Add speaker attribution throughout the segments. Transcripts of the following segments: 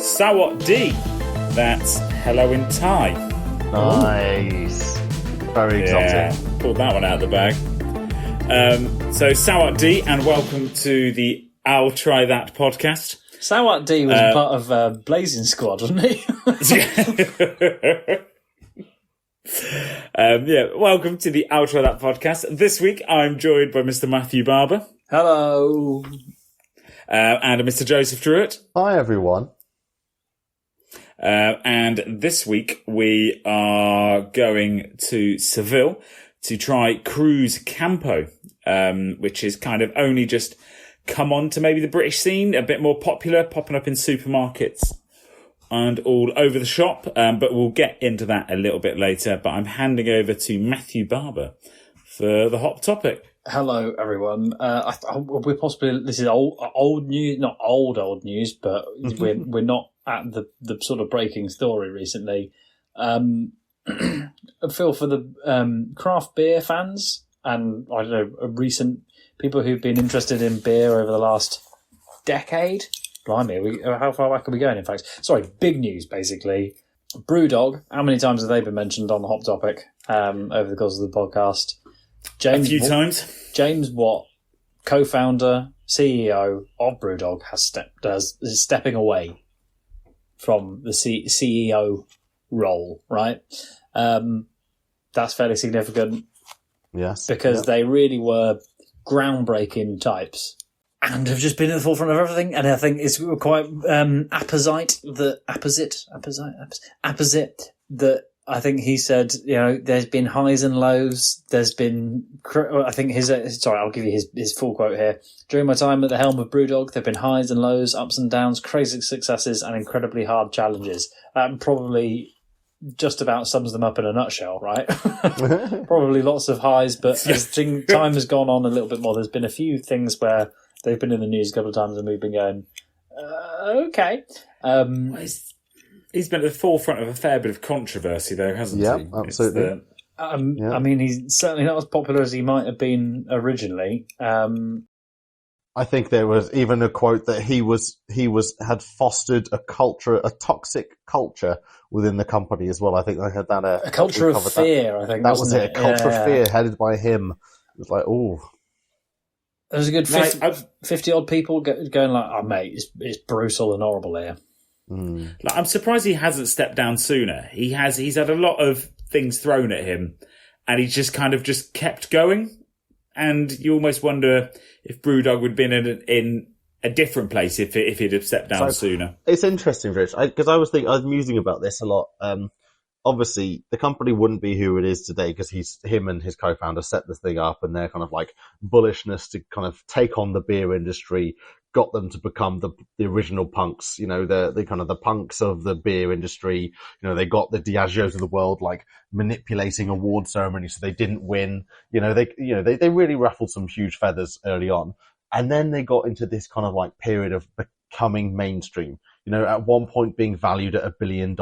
Speaker 1: Sawat D. That's hello in Thai.
Speaker 2: Nice. Very exotic.
Speaker 1: Pulled that one out of the bag. So Sawat D, and welcome to the I'll Try That podcast.
Speaker 3: Sawat D was part of Blazing Squad, wasn't he?
Speaker 1: Welcome to the I'll Try That podcast. This week I'm joined by Mr. Matthew Barber.
Speaker 3: Hello.
Speaker 1: And Mr. Joseph Druitt.
Speaker 2: Hi, everyone.
Speaker 1: And this week we are going to Seville to try Cruzcampo, which is kind of only just come on to maybe the British scene, a bit more popular, popping up in supermarkets and all over the shop. But we'll get into that a little bit later. But I'm handing over to Matthew Barber for the hot topic.
Speaker 3: Hello, everyone. We're possibly, this is old news, not old news, but we're not at the sort of breaking story recently. I feel for the craft beer fans and, I don't know, recent people who've been interested in beer over the last decade. Blimey, how far back are we going, in fact? Sorry, big news, basically. BrewDog, how many times have they been mentioned on the hot topic over the course of the podcast?
Speaker 1: A few times.
Speaker 3: James Watt, co-founder, CEO of BrewDog, is stepping away from the CEO role, right? That's fairly significant.
Speaker 2: Yes.
Speaker 3: Because they really were groundbreaking types and have just been at the forefront of everything. And I think it's quite apposite that I think he said, there's been highs and lows. There's been, I think I'll give you his full quote here. During my time at the helm of BrewDog, there have been highs and lows, ups and downs, crazy successes, and incredibly hard challenges. Probably just about sums them up in a nutshell, right? Probably lots of highs, but as time has gone on a little bit more, there's been a few things where they've been in the news a couple of times and we've been going, okay.
Speaker 1: He's been at the forefront of a fair bit of controversy, though, hasn't he?
Speaker 2: Yeah, absolutely.
Speaker 3: I mean, he's certainly not as popular as he might have been originally.
Speaker 2: I think there was even a quote that he had fostered a toxic culture within the company as well. I think I had that.
Speaker 3: A culture of fear, I think.
Speaker 2: That was it. A culture of fear headed by him. It was like, oh.
Speaker 3: There was a good 50-odd people going like, oh, mate, it's brutal and horrible here.
Speaker 1: Like, I'm surprised he hasn't stepped down sooner. He's had a lot of things thrown at him, and he's just kind of just kept going. And you almost wonder if BrewDog would have been in a different place if he'd have stepped down sooner.
Speaker 2: It's interesting, Rich, because I was musing about this a lot. Obviously, the company wouldn't be who it is today because him and his co-founder set this thing up, and their kind of like bullishness to kind of take on the beer industry got them to become the original punks, the kind of the punks of the beer industry. They got the Diageos of the world, like manipulating award ceremonies so they didn't win. They really ruffled some huge feathers early on. And then they got into this kind of like period of becoming mainstream, at one point being valued at $1 billion,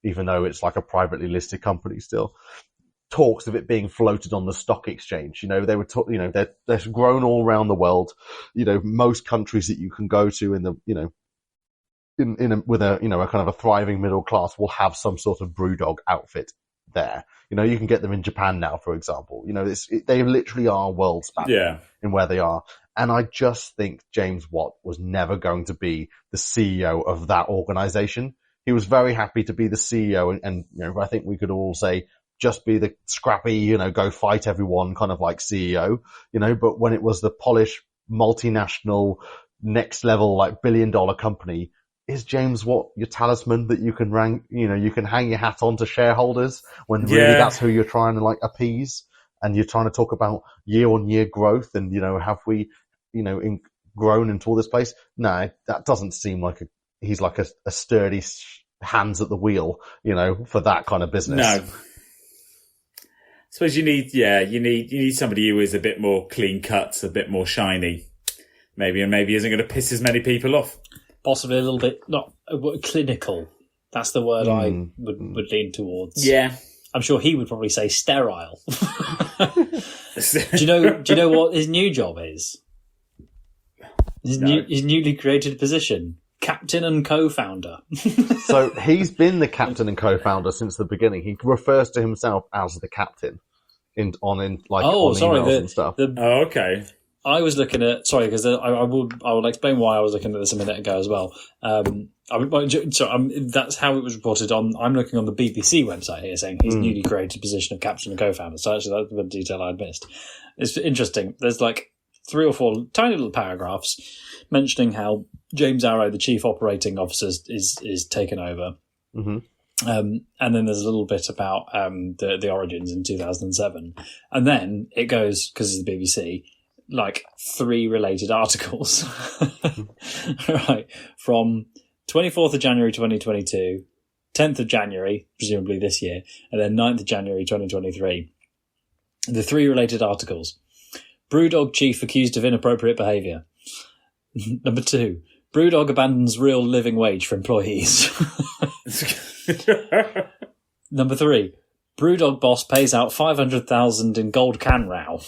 Speaker 2: even though it's like a privately listed company still. Talks of it being floated on the stock exchange. They were, they're grown all around the world. Most countries that you can go to in the, with a kind of a thriving middle class will have some sort of BrewDog outfit there. You can get them in Japan now, for example. They literally are world span in where they are. And I just think James Watt was never going to be the CEO of that organization. He was very happy to be the CEO, and I think we could all say, just be the scrappy, go fight everyone kind of like CEO, but when it was the polished, multinational, next level, like $1 billion company, is James Watt your talisman that you can you can hang your hat on to shareholders when really that's who you're trying to like appease, and you're trying to talk about year on year growth and, have we, grown into all this place? No, that doesn't seem like he's like a sturdy hands at the wheel, for that kind of business.
Speaker 1: No. I suppose you need somebody who is a bit more clean cut, a bit more shiny, maybe isn't going to piss as many people off.
Speaker 3: Possibly a little bit not clinical. That's the word I would lean towards.
Speaker 1: Yeah,
Speaker 3: I'm sure he would probably say sterile. Do you know what his new job is? His newly created position, captain and co-founder.
Speaker 2: So he's been the captain and co-founder since the beginning. He refers to himself as the captain on emails and stuff.
Speaker 1: Okay.
Speaker 3: I was looking at because I will explain why I was looking at this a minute ago as well. That's how it was reported on. I'm looking on the BBC website here, saying his newly created position of captain and co-founder. So actually, that's the detail I'd missed. It's interesting. There's like 3 or 4 tiny little paragraphs mentioning how James Arrow, the chief operating officer, is taken over. Mm-hmm. And then there's a little bit about the origins in 2007, and then it goes, because it's the BBC, like 3 related articles, right, from 24th of January 2022, 10th of January, presumably this year, and then 9th of January 2023. The 3 related articles. BrewDog chief accused of inappropriate behaviour. Number 2, BrewDog abandons real living wage for employees. Number 3, BrewDog boss pays out 500,000 in gold can row.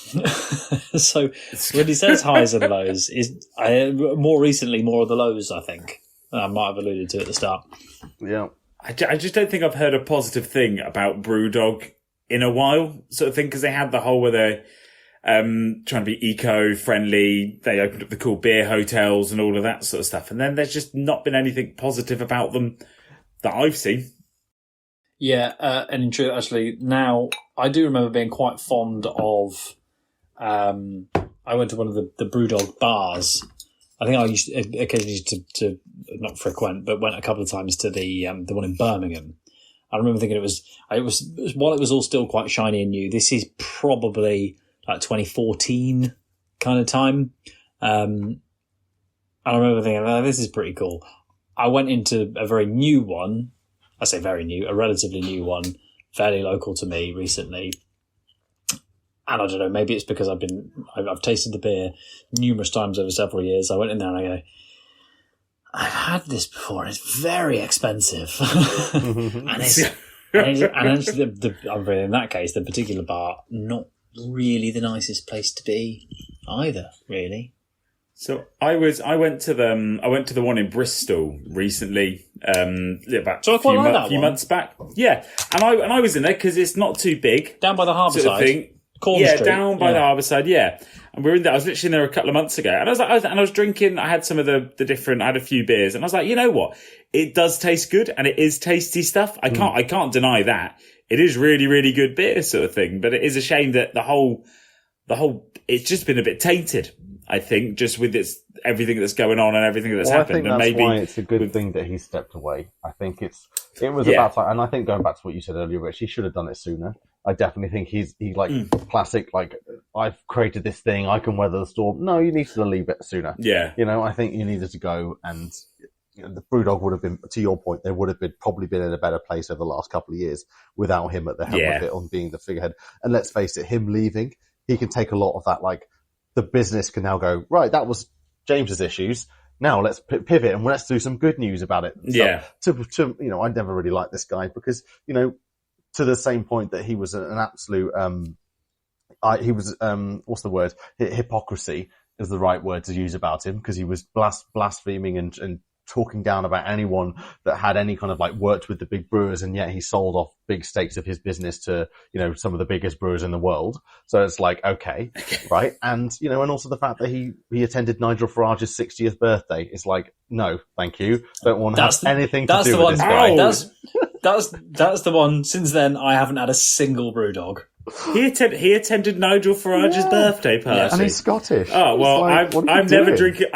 Speaker 3: So when he says highs and lows, more recently, more of the lows, I think. I might have alluded to at the start.
Speaker 2: Yeah.
Speaker 1: I just don't think I've heard a positive thing about BrewDog in a while, sort of thing, because they had the whole where they're trying to be eco-friendly. They opened up the cool beer hotels and all of that sort of stuff. And then there's just not been anything positive about them that I've seen.
Speaker 3: Yeah, and in truth, actually, now I do remember being quite fond of. I went to one of the BrewDog bars. I think I used occasionally to not frequent, but went a couple of times to the one in Birmingham. I remember thinking it was while it was all still quite shiny and new. This is probably like 2014 kind of time. And I remember thinking, this is pretty cool. I went into a very new one. I say very new, a relatively new one, fairly local to me recently. And I don't know, maybe it's because I've tasted the beer numerous times over several years. I went in there and I go, I've had this before. It's very expensive. and actually, in that case, the particular bar, not really the nicest place to be either, really.
Speaker 1: So I went to the one in Bristol recently, about a few months back. Yeah, and I was in there because it's not too big.
Speaker 3: Down by the harbour side.
Speaker 1: Street. Down by the harbour side. Yeah, and we were in there. I was literally in there a couple of months ago, and I was drinking. I had some of the different. I had a few beers, and I was like, you know what? It does taste good, and it is tasty stuff. I can't deny that. It is really, really good beer, sort of thing. But it is a shame that the whole it's just been a bit tainted. I think just with everything that's going on and everything that's happened.
Speaker 2: I think that's
Speaker 1: and
Speaker 2: why it's a good thing that he stepped away. I think it was about time, and I think going back to what you said earlier, Rich, he should have done it sooner. I definitely think he's classic, like, I've created this thing, I can weather the storm. No, you needed to leave it sooner.
Speaker 1: Yeah.
Speaker 2: I think you needed to go, and the BrewDog would have been, to your point, they would have probably been in a better place over the last couple of years without him at the helm of it, on being the figurehead. And let's face it, him leaving, he can take a lot of that, like, the business can now go, right, that was James's issues. Now let's pivot and let's do some good news about it.
Speaker 1: Yeah.
Speaker 2: So, I never really liked this guy because, to the same point that he was an absolute, he was, what's the word? Hypocrisy is the right word to use about him, because he was blaspheming and talking down about anyone that had any kind of like worked with the big brewers, and yet he sold off big stakes of his business to, some of the biggest brewers in the world. So it's like, okay, right. And, and also the fact that he attended Nigel Farage's 60th birthday is like, no, thank you. Don't want to have anything to do with this guy.
Speaker 3: That's the one. Since then, I haven't had a single BrewDog.
Speaker 1: He attended Nigel Farage's birthday party.
Speaker 2: And he's Scottish.
Speaker 1: Oh, well, I'm never drinking.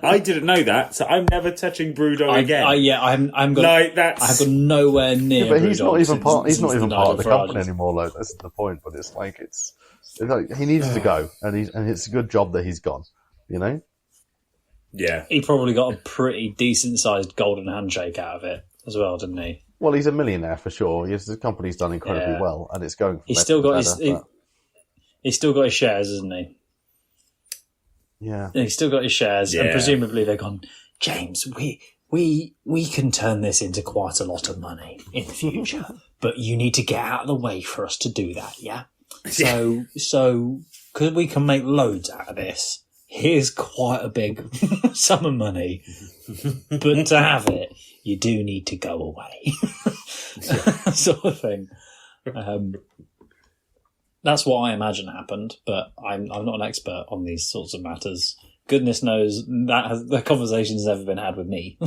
Speaker 1: I didn't know that, so I'm never touching BrewDog again.
Speaker 3: I'm I have gone nowhere near.
Speaker 2: Yeah, but he's not even part. He's not even part of the company anymore. Like, that's the point. But it's like he needs to go, and it's a good job that he's gone.
Speaker 1: Yeah,
Speaker 3: he probably got a pretty decent sized golden handshake out of it as well, didn't he?
Speaker 2: Well, he's a millionaire for sure. The company's done incredibly well, and it's going.
Speaker 3: He's still got he's still got his shares, hasn't he?
Speaker 2: Yeah,
Speaker 3: he's still got his shares, and presumably they've gone, James, we can turn this into quite a lot of money in the future, but you need to get out of the way for us to do that, yeah? So because we can make loads out of this, here's quite a big sum of money but to have it, you do need to go away, sort of thing. That's what I imagine happened, but I'm not an expert on these sorts of matters. Goodness knows the conversation's never been had with me.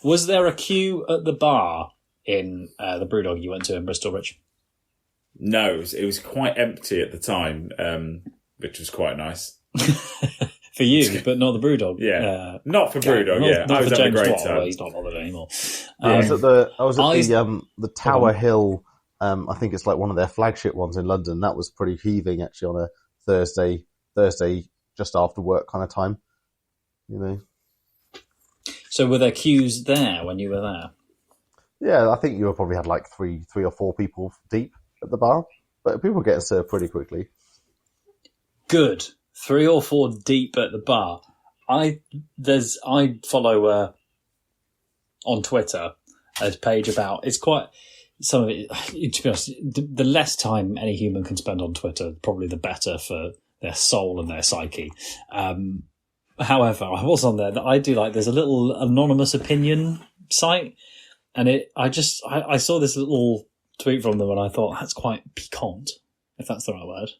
Speaker 3: Was there a queue at the bar in the BrewDog you went to in Bristol, Rich?
Speaker 1: No, it was quite empty at the time, which was quite nice.
Speaker 3: For you, but not the BrewDog.
Speaker 1: Yeah, not for BrewDog. I was having a great time.
Speaker 3: He's not bothered anymore.
Speaker 2: I was at the Tower Hill. I think it's like one of their flagship ones in London. That was pretty heaving actually on a Thursday just after work kind of time. You know.
Speaker 3: So were there queues there when you were there?
Speaker 2: Yeah, I think you probably had like three or four people deep at the bar, but people get served pretty quickly. Good.
Speaker 3: 3 or 4 deep at the bar. I follow on Twitter a page about, it's quite, some of it, to be honest, the less time any human can spend on Twitter, probably the better for their soul and their psyche. However, I was on there, I do like, there's a little anonymous opinion site, and I saw this little tweet from them and I thought, that's quite piquant, if that's the right word.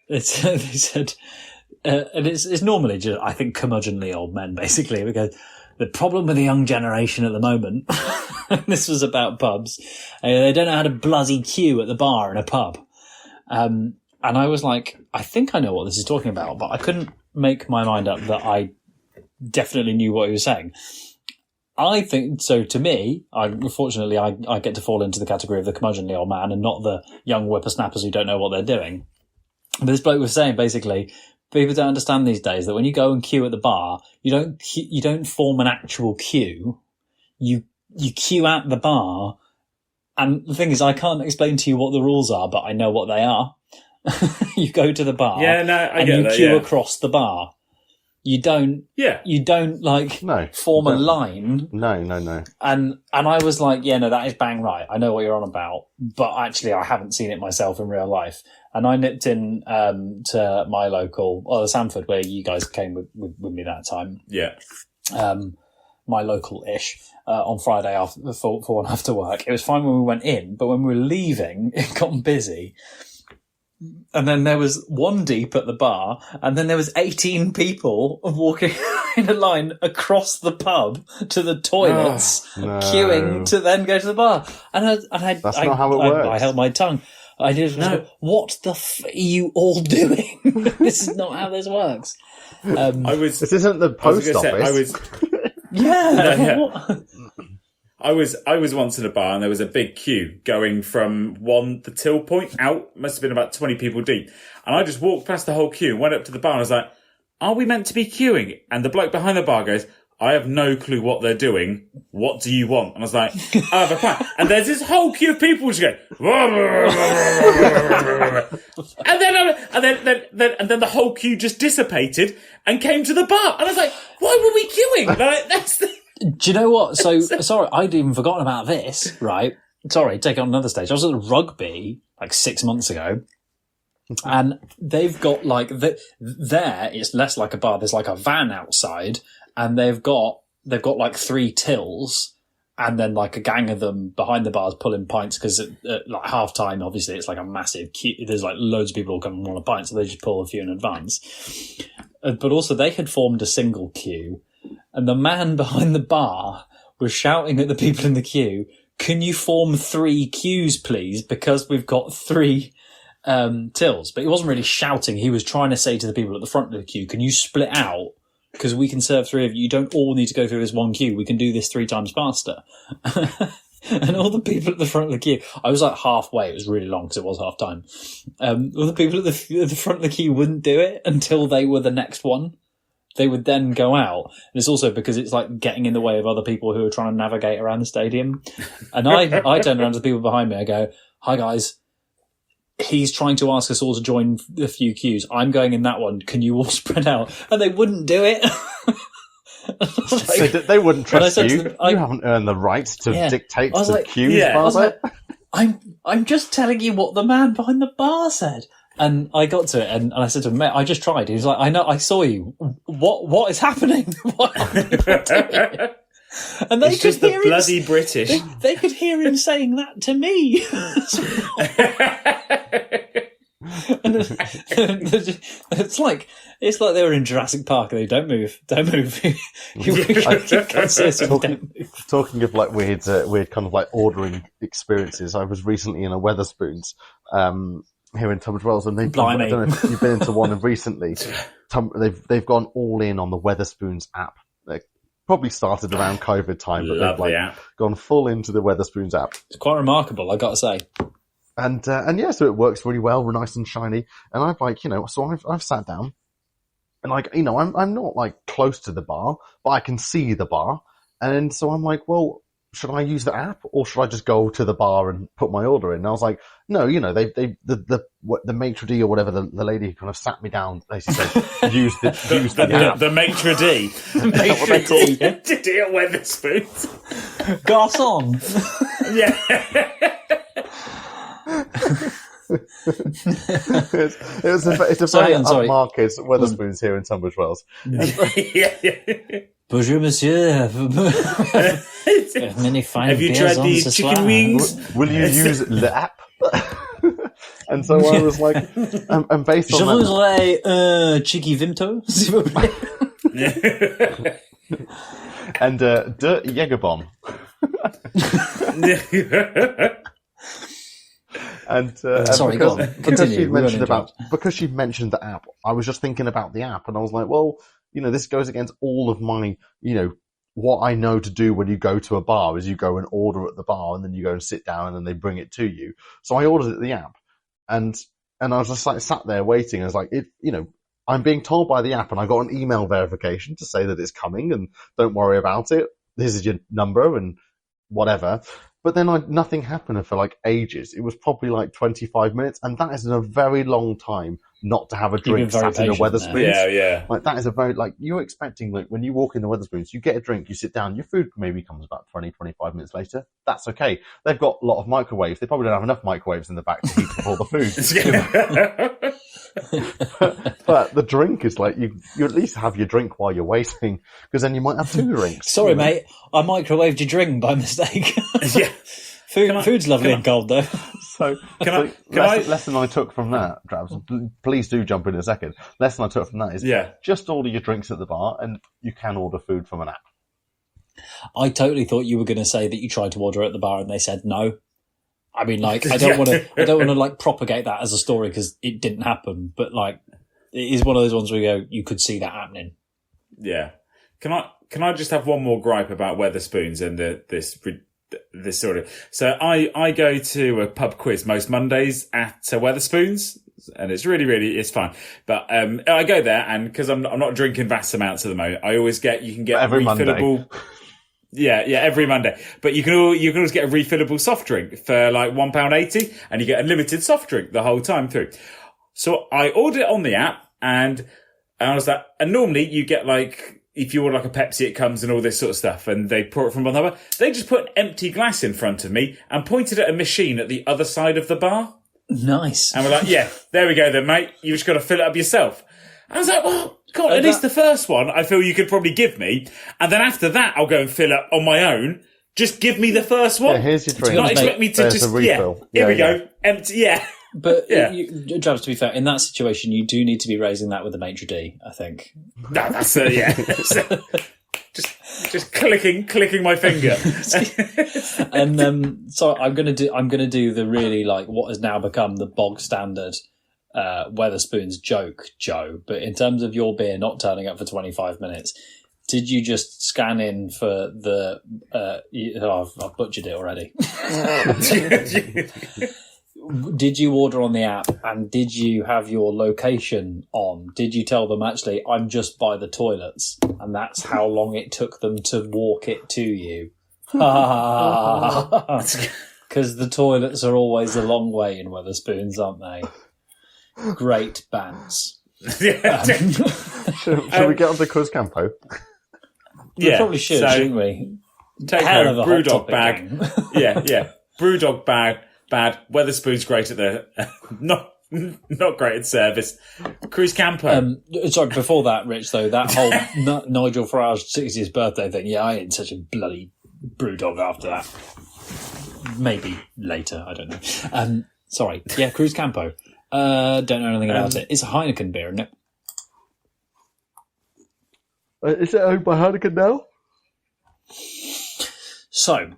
Speaker 3: They said, and it's normally just, I think, curmudgeonly old men, basically, because the problem with the young generation at the moment, this was about pubs, they don't know how to bloody queue at the bar in a pub. And I was like, I think I know what this is talking about, but I couldn't make my mind up that I definitely knew what he was saying. I think, so to me, unfortunately, I get to fall into the category of the curmudgeonly old man and not the young whippersnappers who don't know what they're doing. But this bloke was saying, basically, people don't understand these days that when you go and queue at the bar, you don't form an actual queue. You queue at the bar. And the thing is, I can't explain to you what the rules are, but I know what they are. You go to the bar.
Speaker 1: Yeah, no, I get
Speaker 3: and you
Speaker 1: that,
Speaker 3: queue across the bar. You don't form a line.
Speaker 2: No.
Speaker 3: And I was like, yeah, no, that is bang right. I know what you're on about, but actually I haven't seen it myself in real life. And I nipped in to my local, Sanford, where you guys came with me that time.
Speaker 1: Yeah.
Speaker 3: My local-ish, on Friday for one after work. It was fine when we went in, but when we were leaving, it got busy. And then there was 1 deep at the bar, and then there was 18 people walking in a line across the pub to the toilets, queuing to then go to the bar. And
Speaker 2: that's not how it works.
Speaker 3: I held my tongue. I did no. What the are you all doing? This is not how this works.
Speaker 2: This isn't the post office.
Speaker 1: I was once in a bar and there was a big queue going from the till point out. Must have been about 20 people deep. And I just walked past the whole queue and went up to the bar and I was like, are we meant to be queuing? And the bloke behind the bar goes, I have no clue what they're doing. What do you want? And I was like, I have a plan. And there's this whole queue of people just going, and then the whole queue just dissipated and came to the bar. And I was like, why were we queuing?
Speaker 3: Do you know what? So, sorry, I'd even forgotten about this, right? Sorry, take it on another stage. I was at rugby like 6 months ago, and they've got there, it's less like a bar, there's like a van outside, and they've got like 3 tills, and then like a gang of them behind the bars pulling pints, because at like half time, obviously, it's like a massive queue. There's like loads of people who come and want a pint, so they just pull a few in advance. But also, they had formed a single queue. And the man behind the bar was shouting at the people in the queue, can you form 3 queues, please? Because we've got 3 tills. But he wasn't really shouting. He was trying to say to the people at the front of the queue, can you split out? Because we can serve 3 of you. You don't all need to go through this one queue. We can do this 3 times faster. And all the people at the front of the queue, I was like halfway. It was really long because it was half time. All the people at the front of the queue wouldn't do it until they were the next one. They would then go out. And it's also because it's like getting in the way of other people who are trying to navigate around the stadium. And I turn around to the people behind me. I go, hi guys. He's trying to ask us all to join a few queues. I'm going in that one. Can you all spread out? And they wouldn't do it.
Speaker 2: They wouldn't trust you. Them, you haven't earned the right to dictate the queues. I'm
Speaker 3: just telling you what the man behind the bar said. And I got to it, and I said to him, mate, I just tried. He was like, I know, I saw you. What is happening? What are you doing? And they
Speaker 1: it's just the bloody British.
Speaker 3: They could hear him saying that to me. And it's like they were in Jurassic Park and they don't move. Don't move.
Speaker 2: Talking of like weird kind of like ordering experiences, I was recently in a Wetherspoons here in Tunbridge Wells, and I don't know if you've been into one recently. They've gone all in on the Wetherspoons app. They probably started around COVID time, but they've gone full into the Wetherspoons app.
Speaker 3: It's quite remarkable, I got to say.
Speaker 2: And yeah, so it works really well, nice and shiny. And I've so I've sat down, and I'm not like close to the bar, but I can see the bar. And so I'm like, well, should I use the app or should I just go to the bar and put my order in? And I was like, no, the maitre d' or whatever, the lady who kind of sat me down, basically said, use the app.
Speaker 1: The maitre d'.
Speaker 3: The maitre d'.
Speaker 1: Did it at Wetherspoons?
Speaker 3: Garçon.
Speaker 1: Yeah.
Speaker 2: It's a very upmarket Wetherspoons here in Tunbridge Wells.
Speaker 3: Bonjour, monsieur. Many fine
Speaker 1: Have you tried the chicken wings?
Speaker 2: Will you use the app? And so I was like, and based on
Speaker 3: Je voudrais un chicky vimto, s'il vous plaît.
Speaker 2: And de Jägerbomb. And
Speaker 3: sorry, go on. Continue.
Speaker 2: Because she mentioned the app, I was just thinking about the app, and I was like, well, this goes against all of my, what I know to do when you go to a bar is you go and order at the bar, and then you go and sit down, and then they bring it to you. So I ordered it at the app, and I was just like sat there waiting. I was like, I'm being told by the app, and I got an email verification to say that it's coming, and don't worry about it. This is your number, and whatever. But then nothing happened for like ages. It was probably like 25 minutes, and that is a very long time not to have a drink sat in a Wetherspoons.
Speaker 1: Yeah.
Speaker 2: Like that is you're expecting, like when you walk in the Wetherspoons, you get a drink, you sit down, your food maybe comes about 20, 25 minutes later. That's okay. They've got a lot of microwaves. They probably don't have enough microwaves in the back to heat up all the food. But the drink is like, you at least have your drink while you're waiting, because then you might have 2 drinks.
Speaker 3: Sorry, mate, I microwaved your drink by mistake.
Speaker 1: Yeah.
Speaker 3: Food's lovely and cold, though.
Speaker 2: So, lesson I took from that, Drabs, please do jump in a second. Lesson I took from that is just order your drinks at the bar, and you can order food from an app.
Speaker 3: I totally thought you were going to say that you tried to order at the bar and they said no. I mean, like, I don't want to like propagate that as a story because it didn't happen, but like, it is one of those ones where you go, you could see that happening.
Speaker 1: Yeah. Can I just have one more gripe about Wetherspoons and this sort of... So I go to a pub quiz most Mondays at Wetherspoons, and it's really, it's fun. But I go there, and because I'm not drinking vast amounts at the moment, you can get
Speaker 2: every
Speaker 1: refillable...
Speaker 2: Monday.
Speaker 1: Yeah, every Monday. But you can always get a refillable soft drink for like £1.80, and you get a limited soft drink the whole time through. So I ordered it on the app, and I was like, and normally you get like, if you order like a Pepsi, it comes and all this sort of stuff, and they pour it from one another. They just put an empty glass in front of me and pointed at a machine at the other side of the bar.
Speaker 3: Nice.
Speaker 1: And we're like, yeah, there we go then, mate. You've just got to fill it up yourself. I was like, well, God, at least the first one I feel you could probably give me. And then after that, I'll go and fill up on my own. Just give me the first one.
Speaker 2: Yeah, here's your drink.
Speaker 1: Do not expect me to just, here we go. Empty,
Speaker 3: But, Travis, to be fair, in that situation, you do need to be raising that with the maitre d', I think.
Speaker 1: No, that's just clicking my finger.
Speaker 3: And so I'm gonna do the really like what has now become the bog standard Wetherspoons joke, Joe. But in terms of your beer not turning up for 25 minutes, did you just scan in for the? I've butchered it already. Did you order on the app, and did you have your location on? Did you tell them, actually, I'm just by the toilets, and that's how long it took them to walk it to you? Because the toilets are always a long way in Wetherspoons, aren't they? Great bands.
Speaker 2: Should we get on to Cruzcampo?
Speaker 3: We probably should, shouldn't we?
Speaker 1: Take home, BrewDog bag. BrewDog bag. Bad. Wetherspoons great at the not great at service. Cruzcampo.
Speaker 3: Sorry, before that, Rich, though, that whole Nigel Farage 60th birthday thing, I ate such a bloody BrewDog after that. Maybe later, I don't know. Sorry. Yeah, Cruzcampo. Don't know anything about it. It's a Heineken beer, isn't it?
Speaker 2: Is it owned by Heineken now?
Speaker 3: So,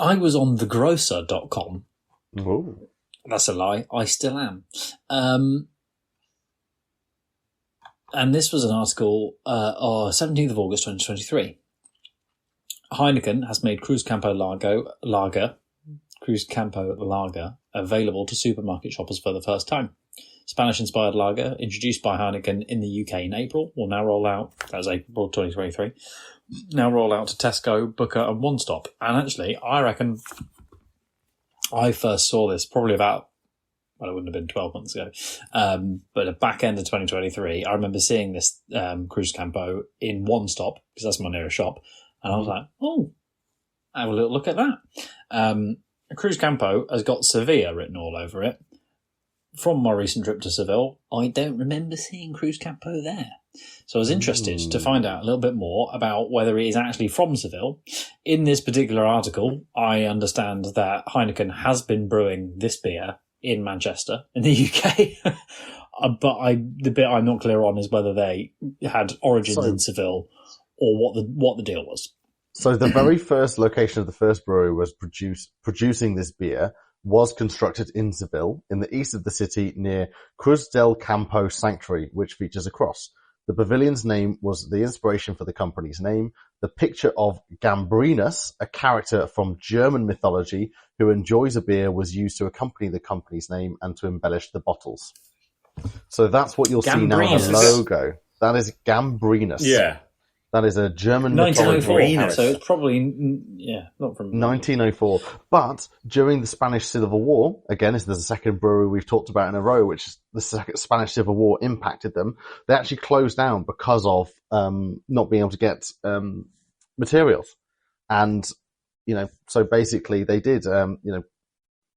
Speaker 3: I was on thegrocer.com.
Speaker 2: Oh.
Speaker 3: That's a lie. I still am. And this was an article on 17th of August 2023. Heineken has made Cruzcampo Lager available to supermarket shoppers for the first time. Spanish-inspired lager, introduced by Heineken in the UK in April, will now roll out, that was April 2023, now roll out to Tesco, Booker and One Stop. And actually, I reckon I first saw this probably about, well, it wouldn't have been 12 months ago, but at the back end of 2023, I remember seeing this Cruzcampo in One Stop, because that's my nearest shop, and I was like, oh, have a little look at that. Cruzcampo has got Sevilla written all over it. From my recent trip to Seville, I don't remember seeing Cruzcampo there. So I was interested to find out a little bit more about whether it is actually from Seville. In this particular article, I understand that Heineken has been brewing this beer in Manchester, in the UK. But the bit I'm not clear on is whether they had origins in Seville or what the deal was.
Speaker 2: So the very first location of the first brewery was producing this beer was constructed in Seville, in the east of the city near Cruzcampo Sanctuary, which features a cross. The pavilion's name was the inspiration for the company's name. The picture of Gambrinus, a character from German mythology who enjoys a beer, was used to accompany the company's name and to embellish the bottles. So that's what you'll see now in the logo. That is Gambrinus.
Speaker 1: Yeah.
Speaker 2: That is a German
Speaker 3: 1904, so it's probably, not from...
Speaker 2: 1904. But during the Spanish Civil War, again, there's a second brewery we've talked about in a row, which is the Spanish Civil War impacted them. They actually closed down because of not being able to get materials. And, so basically they did,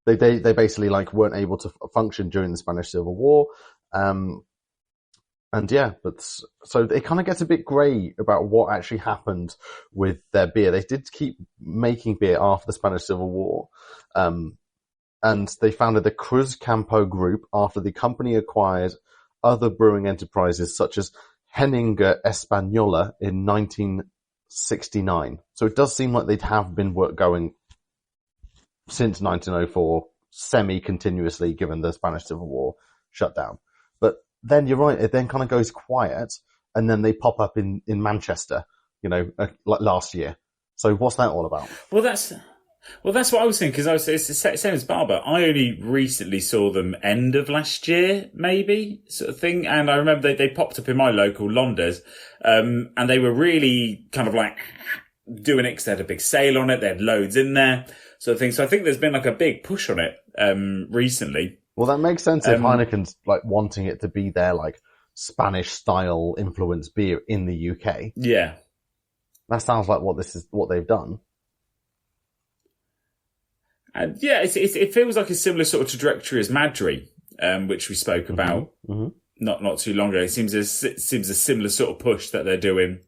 Speaker 2: they basically weren't able to function during the Spanish Civil War. So it kind of gets a bit grey about what actually happened with their beer. They did keep making beer after the Spanish Civil War. And they founded the Cruzcampo Group after the company acquired other brewing enterprises such as Henninger Española in 1969. So it does seem like they'd have been going since 1904, semi-continuously, given the Spanish Civil War shutdown. But then you're right, it then kind of goes quiet, and then they pop up in Manchester, like last year. So what's that all about?
Speaker 1: Well, that's what I was thinking, because it's the same as Barber. I only recently saw them end of last year, maybe, sort of thing. And I remember they popped up in my local Londres, and they were really kind of doing it because they had a big sale on it. They had loads in there, sort of thing. So I think there's been a big push on it recently.
Speaker 2: Well, that makes sense if Heineken's wanting it to be their Spanish style influenced beer in the UK.
Speaker 1: Yeah,
Speaker 2: that sounds like what they've done.
Speaker 1: And it feels like a similar sort of trajectory as Madry, which we spoke about not too long ago. It seems a similar sort of push that they're doing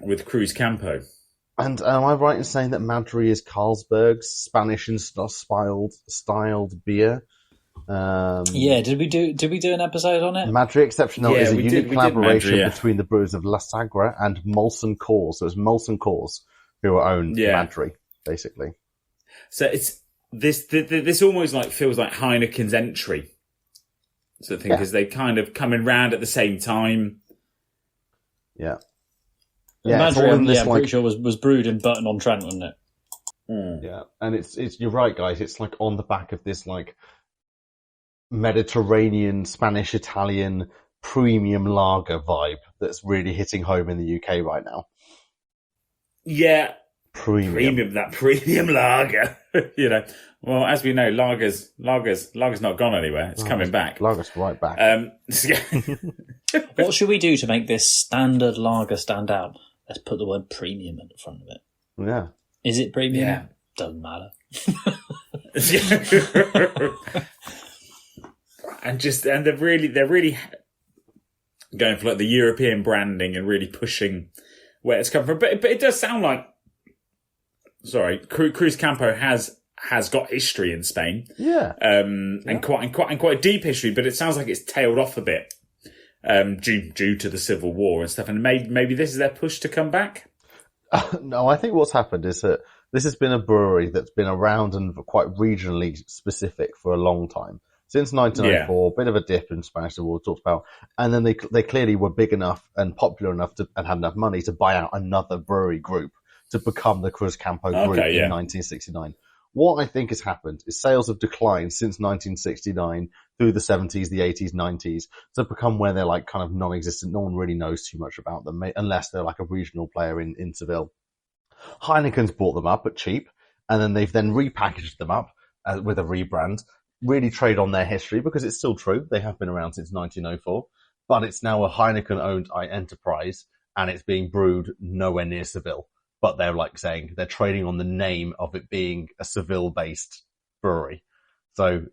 Speaker 1: with Cruzcampo.
Speaker 2: And am I right in saying that Madry is Carlsberg's Spanish styled beer?
Speaker 3: Did we do an episode on it?
Speaker 2: Madry Exceptional is a unique collaboration between the brewers of La Sagra and Molson Coors. So it's Molson Coors who own Madry, basically.
Speaker 1: So it's this almost feels like Heineken's entry, sort of thing, because they kind of coming round at the same time.
Speaker 2: Yeah.
Speaker 3: Madry, I'm pretty sure was brewed in Burton-on-Trent, wasn't it?
Speaker 2: Mm. Yeah, and it's you're right, guys. It's on the back of this Mediterranean, Spanish, Italian premium lager vibe that's really hitting home in the UK right now.
Speaker 1: Yeah,
Speaker 2: premium
Speaker 1: lager. Well, as we know, lager's not gone anywhere. It's coming back.
Speaker 2: Lager's right back.
Speaker 3: What should we do to make this standard lager stand out? Let's put the word premium at the front of it.
Speaker 2: Yeah.
Speaker 3: Is it premium?
Speaker 1: Yeah.
Speaker 3: doesn't matter.
Speaker 1: and they're really going for like the European branding and really pushing where it's come from. But it does sound like, Cruzcampo has got history in Spain.
Speaker 2: Yeah.
Speaker 1: And quite a deep history, but it sounds like it's tailed off a bit. Due to the Civil War and stuff, and maybe this is their push to come back.
Speaker 2: No, I think what's happened is that this has been a brewery that's been around and quite regionally specific for a long time. Since 1904, bit of a dip in Spanish Civil War talked about, and then they clearly were big enough and popular enough and had enough money to buy out another brewery group to become the Cruzcampo group in 1969. What I think has happened is sales have declined since 1969 through the 70s, the 80s, 90s to become where they're like kind of non-existent. No one really knows too much about them unless they're like a regional player in Seville. Heineken's bought them up at cheap, and then they've repackaged them up with a rebrand, really trade on their history because it's still true. They have been around since 1904, but it's now a Heineken-owned enterprise, and it's being brewed nowhere near Seville. But they're like saying they're trading on the name of it being a Seville-based brewery. So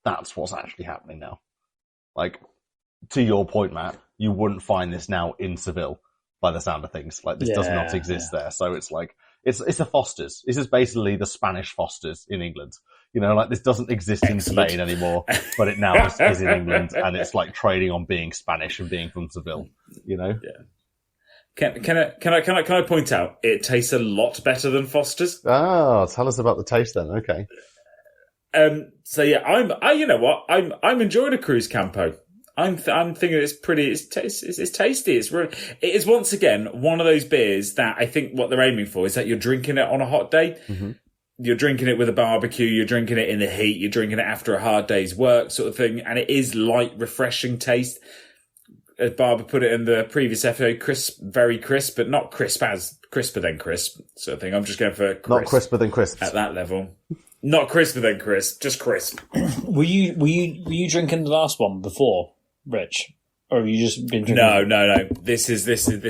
Speaker 2: that's what's actually happening now. Like, to your point, Matt, you wouldn't find this now in Seville by the sound of things. Like, this does not exist there. So it's like, it's a Foster's. This is basically the Spanish Foster's in England. You know, like, this doesn't exist in Spain anymore, but it now is in England, and it's like trading on being Spanish and being from Seville, you know? Yeah.
Speaker 1: Can I point out it tastes a lot better than Foster's?
Speaker 2: Oh, tell us about the taste then. Okay.
Speaker 1: So yeah, you know what? I'm enjoying a Cruzcampo. I'm thinking it's pretty. It's tasty. It is once again one of those beers that I think what they're aiming for is that you're drinking it on a hot day. Mm-hmm. You're drinking it with a barbecue. You're drinking it in the heat. You're drinking it after a hard day's work, sort of thing. And it is light, refreshing taste. As Barbara put it in the previous episode, crisp, very crisp, but not crisp as crisper than crisp sort of thing. I'm just going for crisp.
Speaker 2: Not crisper than crisp.
Speaker 1: At that level. Not crisper than crisp, just crisp.
Speaker 3: Were you drinking the last one before, Rich? Or have you just been drinking?
Speaker 1: No. This.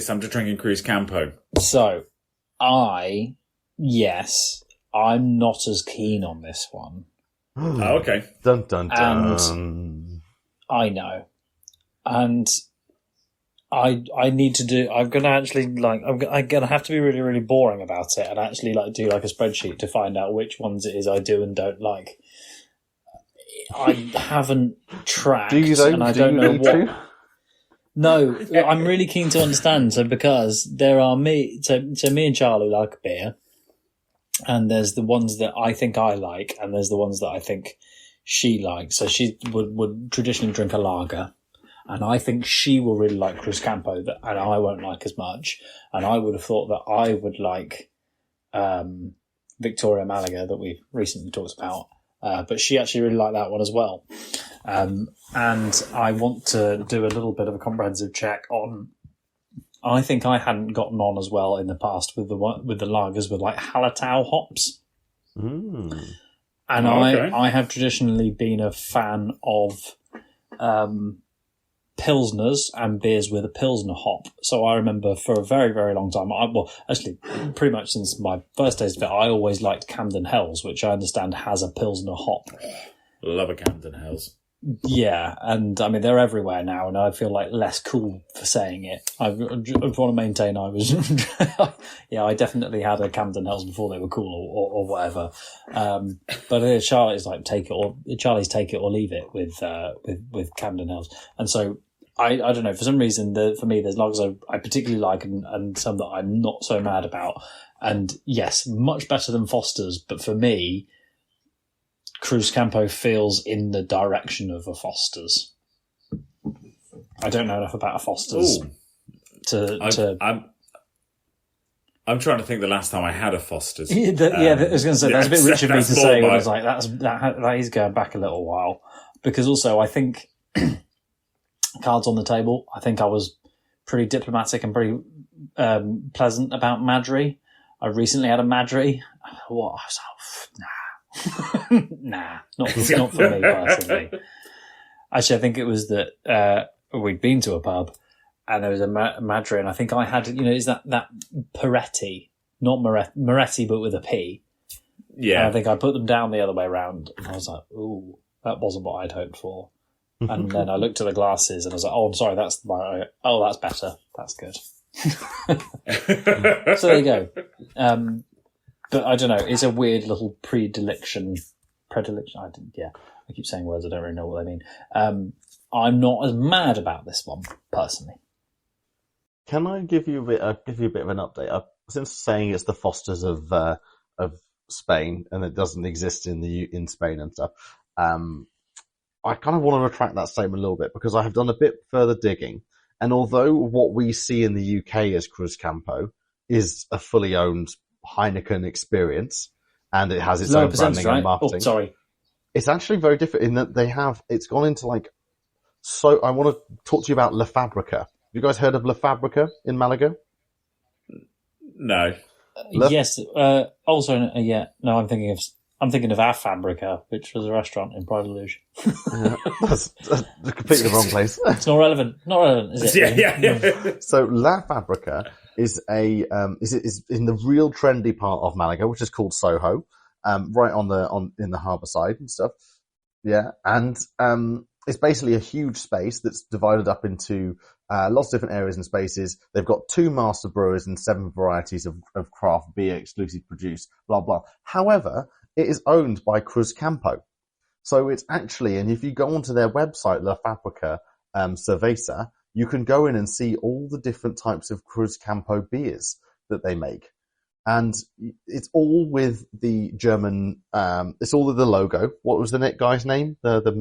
Speaker 1: I'm just drinking Cruzcampo.
Speaker 3: So, I'm not as keen on this one.
Speaker 1: Oh, okay.
Speaker 2: Dun, dun, dun.
Speaker 3: And I know. And I need to do. I'm gonna actually I'm gonna have to be really, really boring about it and actually do a spreadsheet to find out which ones it is I do and don't like. I haven't tracked, and I don't know what. No, I'm really keen to understand. So because there are me and Charlie like beer, and there's the ones that I think I like, and there's the ones that I think she likes. So she would traditionally drink a lager. And I think she will really like Cruzcampo, and I won't like as much. And I would have thought that I would like Victoria Malaga that we recently talked about. But she actually really liked that one as well. And I want to do a little bit of a comprehensive check on. I think I hadn't gotten on as well in the past with the lagers with Hallertau hops.
Speaker 2: Mm.
Speaker 3: And I have traditionally been a fan of Pilsners and beers with a Pilsner hop. So I remember for a very, very long time, actually pretty much since my first taste of it, I always liked Camden Hells, which I understand has a Pilsner hop.
Speaker 1: Love a Camden Hells.
Speaker 3: Yeah, and I mean, they're everywhere now, and I feel like less cool for saying it. I want to maintain I was... I definitely had a Camden Hells before they were cool or whatever. But Charlie's take it or leave it with Camden Hells. And so I don't know, for some reason, for me, there's lagers I particularly like and some that I'm not so mad about. And yes, much better than Foster's, but for me, Cruzcampo feels in the direction of a Foster's. I don't know enough about a Foster's
Speaker 1: I'm trying to think the last time I had a Foster's.
Speaker 3: I was going to say that's a bit rich of me to say. When I was like, that is going back a little while, because also I think cards on the table. I think I was pretty diplomatic and pretty pleasant about Madry. I recently had a Madry. What? I was like, nah, not for me personally. Actually, I think it was that we'd been to a pub and there was a Madry, and I think I had, is that Peretti, not Moretti, but with a P.
Speaker 1: Yeah.
Speaker 3: And I think I put them down the other way around, and I was like, ooh, that wasn't what I'd hoped for. And then I looked at the glasses, and I was like, oh, I'm sorry, that's better. That's good. So there you go. But I don't know. It's a weird little predilection. I keep saying words I don't really know what they mean. I'm not as mad about this one personally.
Speaker 2: Can I give you a bit of an update? Since saying it's the Fosters of Spain and it doesn't exist in Spain and stuff, I kind of want to retract that statement a little bit because I have done a bit further digging. And although what we see in the UK as Cruzcampo is a fully owned Heineken experience and it has its own branding and marketing.
Speaker 3: Oh, sorry.
Speaker 2: It's actually very different in that it's gone into like, so I want to talk to you about La Fabrica. Have you guys heard of La Fabrica in Malaga?
Speaker 1: No.
Speaker 3: Yes. Also, yeah. No, I'm thinking of Our Fabrica, which was a restaurant in Pride Luge.
Speaker 2: That's completely the wrong place.
Speaker 3: It's not relevant. Not relevant, is it?
Speaker 1: Yeah.
Speaker 2: So La Fabrica is is in the real trendy part of Malaga, which is called Soho, right in the harbour side and stuff. Yeah, and it's basically a huge space that's divided up into lots of different areas and spaces. They've got 2 master brewers and 7 varieties of craft beer exclusive produce, blah, blah. However, it is owned by Cruzcampo. So it's actually, and if you go onto their website, La Fabrica Cerveza, you can go in and see all the different types of Cruzcampo beers that they make. And it's all with the German, it's all with the logo. What was the guy's name? The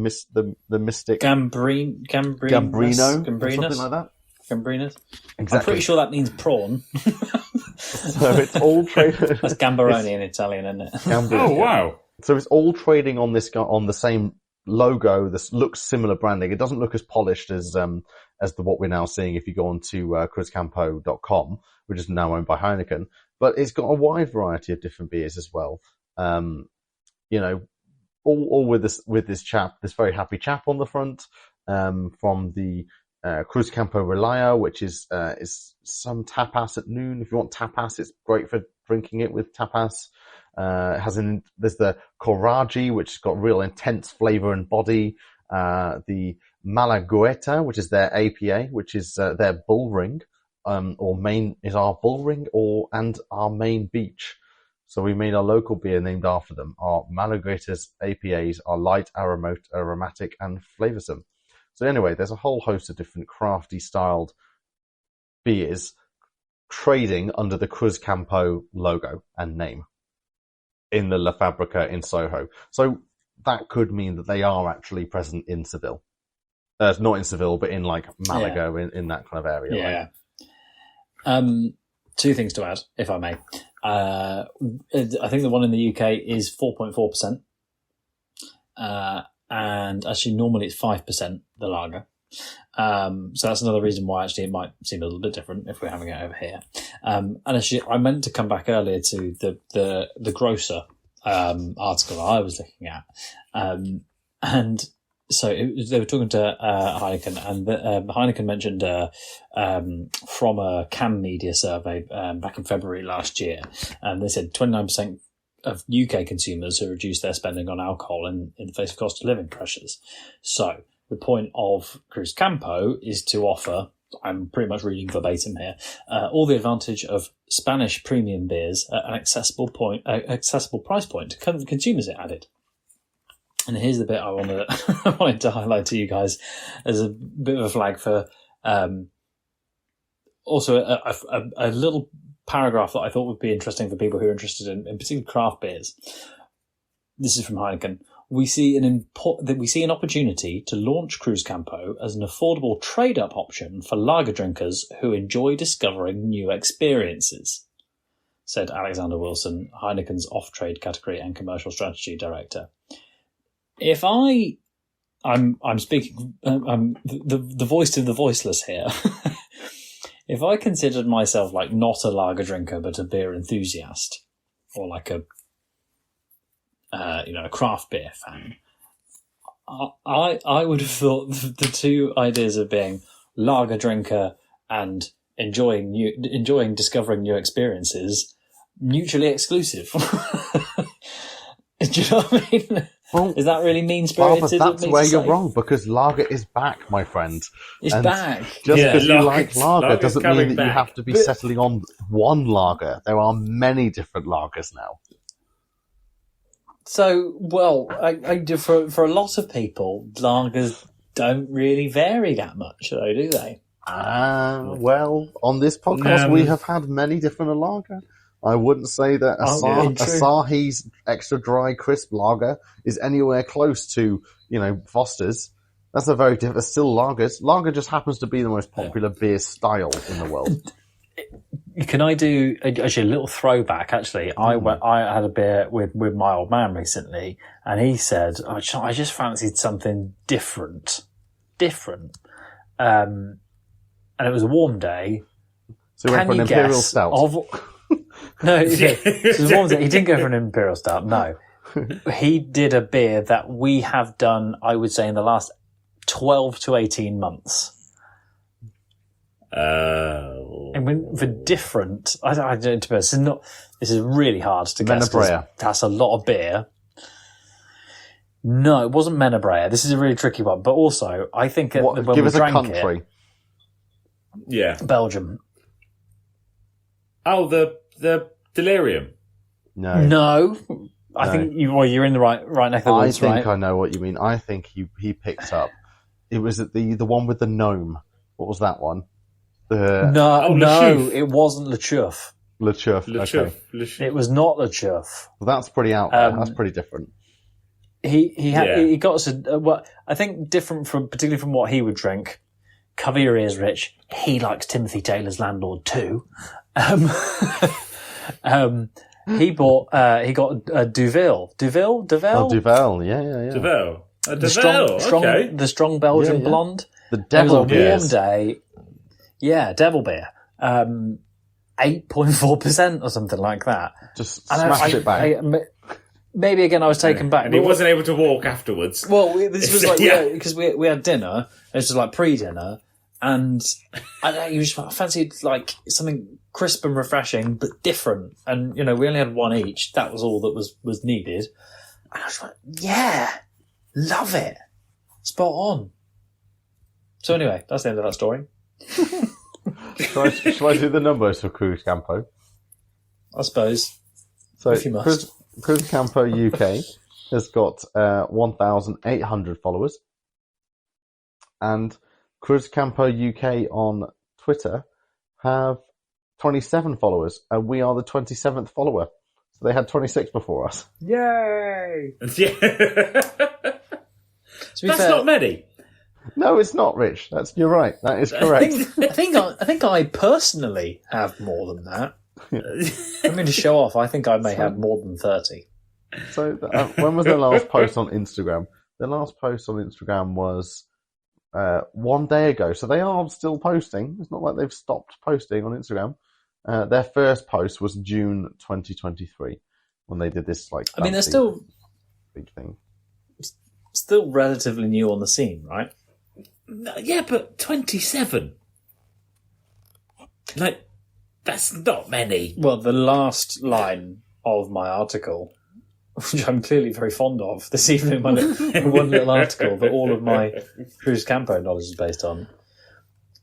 Speaker 2: mystic?
Speaker 3: Gambrino?
Speaker 2: Something like that?
Speaker 3: Gambrinus?
Speaker 2: Exactly.
Speaker 3: I'm pretty sure that means prawn.
Speaker 2: So it's all traded.
Speaker 3: That's gambaroni in Italian, isn't it?
Speaker 1: Oh, wow.
Speaker 2: So it's all trading on the same logo. This looks similar branding. It doesn't look as polished as what we're now seeing if you go on to cruzcampo.com, which is now owned by Heineken. But it's got a wide variety of different beers as well. You know, all with this chap, this very happy chap on the front, from the Cruzcampo Relaya, which is some tapas at noon. If you want tapas, it's great for drinking it with tapas. There's the Coraji, which has got real intense flavour and body. The Malagueta, which is their APA, which is their bull ring, is our bull ring and our main beach. So we made our local beer named after them. Our Malagueta's APAs are light, aromatic, and flavoursome. So anyway, there's a whole host of different crafty styled beers trading under the Cruzcampo logo and name in the La Fabrica in Soho. So that could mean that they are actually present in Seville. Not in Seville, but in like Malaga, in that kind of area.
Speaker 3: Yeah. 2 things to add, if I may. I think the one in the UK is 4.4%. And actually normally it's 5%, the lager. So that's another reason why actually it might seem a little bit different if we're having it over here. And actually I meant to come back earlier to the grocer article I was looking at. And so they were talking to Heineken, and Heineken mentioned from a CAM media survey back in February last year, and they said 29% of UK consumers who reduced their spending on alcohol in the face of cost of living pressures. So the point of Cruzcampo is to offer, I'm pretty much reading verbatim here, all the advantage of Spanish premium beers at an accessible price point to consumers, it added. And here's the bit I wanted to highlight to you guys as a bit of a flag for also a little paragraph that I thought would be interesting for people who are interested in particular craft beers. This is from Heineken. We see an opportunity to launch Cruzcampo as an affordable trade-up option for lager drinkers who enjoy discovering new experiences, said Alexander Wilson, Heineken's off-trade category and commercial strategy director. If I'm speaking, the voice of the voiceless here. If I considered myself like not a lager drinker but a beer enthusiast, or like a craft beer fan, I would have thought the 2 ideas of being lager drinker and enjoying discovering new experiences mutually exclusive. Do you know what I mean?
Speaker 2: Well,
Speaker 3: is that really mean-spirited?
Speaker 2: That's where you're wrong, because lager is back, my friend.
Speaker 3: It's back.
Speaker 2: Just because you like lager doesn't mean that
Speaker 1: back.
Speaker 2: you have to be settling on one lager. There are many different lagers now.
Speaker 3: So, well, for a lot of people, lagers don't really vary that much, though, do they?
Speaker 2: Well, on this podcast, we have had many different lager. I wouldn't say that Asahi's extra dry crisp lager is anywhere close to, Foster's. That's a very different. Still lagers. Lager just happens to be the most popular beer style in the world.
Speaker 3: Can I do actually a little throwback? Actually, I had a beer with my old man recently, and he said, "I just fancied something different, and it was a warm day."
Speaker 2: So he went for an Imperial Stout.
Speaker 3: No, it was a warm day. He didn't go for an Imperial Stout. No, he did a beer that we have done, I would say, in the last 12 to 18 months. And when for different, I don't. To be honest, this is really hard to guess. That's a lot of beer. No, it wasn't Menabrea. This is a really tricky one. But also, I think when
Speaker 2: give
Speaker 3: we
Speaker 2: us a
Speaker 3: drank
Speaker 2: country.
Speaker 3: Belgium.
Speaker 1: Oh, the delirium.
Speaker 3: No. I think you're in the right neck of the woods.
Speaker 2: I think I know what you mean. I think he picked up. It was the one with the gnome. What was that one?
Speaker 3: It wasn't Le Chouf.
Speaker 2: Le Chouf. Okay.
Speaker 3: It was not Le Chouf.
Speaker 2: Well, that's pretty out there. That's pretty different.
Speaker 3: He got us I think different particularly from what he would drink. Cover your ears, Rich. He likes Timothy Taylor's Landlord too. He got a Duvel.
Speaker 2: Oh, Duvel. Yeah.
Speaker 1: Duvel.
Speaker 3: The strong Belgian blonde.
Speaker 2: The devil beer.
Speaker 3: It was a warm day. Yeah, devil beer. 8.4% or something like that.
Speaker 2: Just smashed it back.
Speaker 3: Maybe again I was taken back.
Speaker 1: And he wasn't able to walk afterwards.
Speaker 3: Well, this was like, because we had dinner. It was just like pre-dinner. And I fancied like something crisp and refreshing, but different. And, we only had one each. That was all that was needed. And I was like, yeah, love it. Spot on. So anyway, that's the end of that story.
Speaker 2: Shall I do the numbers for Cruzcampo?
Speaker 3: I suppose.
Speaker 2: So
Speaker 3: if you must.
Speaker 2: Cruzcampo UK has got 1,800 followers. And Cruzcampo UK on Twitter have 27 followers, and we are the 27th follower. So they had 26 before us.
Speaker 3: Yay!
Speaker 1: That's not many.
Speaker 2: No, it's not, Rich. You're right. That is correct.
Speaker 3: I think I personally have more than that. I'm going to show off. I think I may have more than 30.
Speaker 2: So when was their last post on Instagram? Their last post on Instagram was 1 day ago. So they are still posting. It's not like they've stopped posting on Instagram. Their first post was June 2023 when they did this
Speaker 3: they're still
Speaker 2: big thing.
Speaker 3: Still relatively new on the scene, right?
Speaker 1: Yeah, but 27. That's not many.
Speaker 3: Well, the last line of my article, which I'm clearly very fond of this evening, one little article that all of my Cruzcampo knowledge is based on.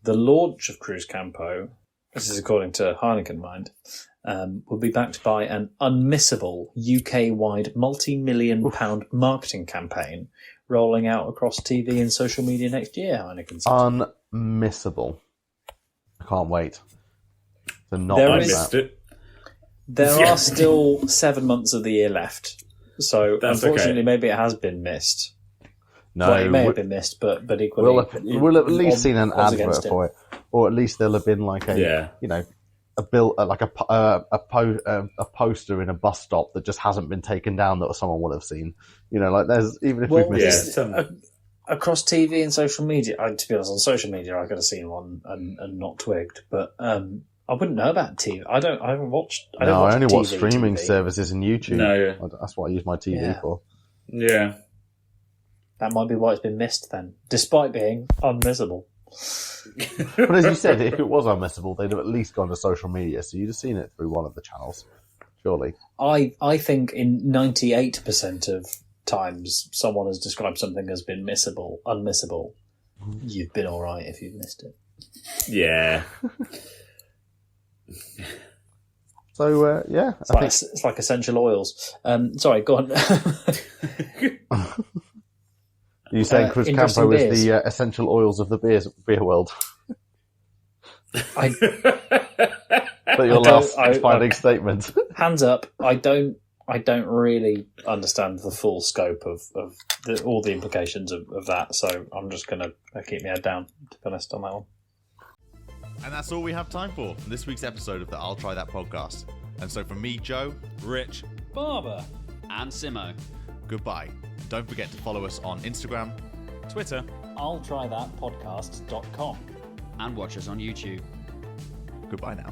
Speaker 3: The launch of Cruzcampo, this is according to Heineken Mind, will be backed by an unmissable UK-wide multi-million-pound marketing campaign rolling out across TV and social media next year, Heineken said.
Speaker 2: Unmissable. I can't wait. I
Speaker 1: missed it.
Speaker 3: There are still 7 months of the year left. So, unfortunately, maybe it has been missed.
Speaker 2: No,
Speaker 3: it may have been missed, but equally...
Speaker 2: We'll have at least seen an advert for it. Or at least there'll have been a poster in a bus stop that just hasn't been taken down that someone would have seen. There's even if we've missed it.
Speaker 3: Across TV and social media, to be honest, on social media I could have seen one and not twigged, but I wouldn't know about TV. I haven't watched. I only watch
Speaker 2: streaming services and YouTube.
Speaker 1: No,
Speaker 2: that's what I use my TV for.
Speaker 1: Yeah,
Speaker 3: that might be why it's been missed then, despite being unmissable.
Speaker 2: But as you said, if it was unmissable, they'd have at least gone to social media, so you'd have seen it through one of the channels. surely.
Speaker 3: I think in 98% of times someone has described something as been unmissable. You've been all right if you've missed it.
Speaker 1: Yeah.
Speaker 2: So, yeah.
Speaker 3: It's like essential oils. Sorry, go on.
Speaker 2: You saying Cruzcampo is
Speaker 3: beers.
Speaker 2: the essential oils of the beer world? But your last expiring statement.
Speaker 3: Hands up. I don't really understand the full scope of all the implications of that, so I'm just going to keep my head down, to be honest, on that one.
Speaker 4: And that's all we have time for this week's episode of the I'll Try That podcast. And so from me, Joe,
Speaker 5: Rich,
Speaker 6: Barber, and Simo.
Speaker 4: Goodbye. Don't forget to follow us on Instagram,
Speaker 5: Twitter,
Speaker 3: I'll try that podcast.com.
Speaker 6: And watch us on YouTube.
Speaker 4: Goodbye now.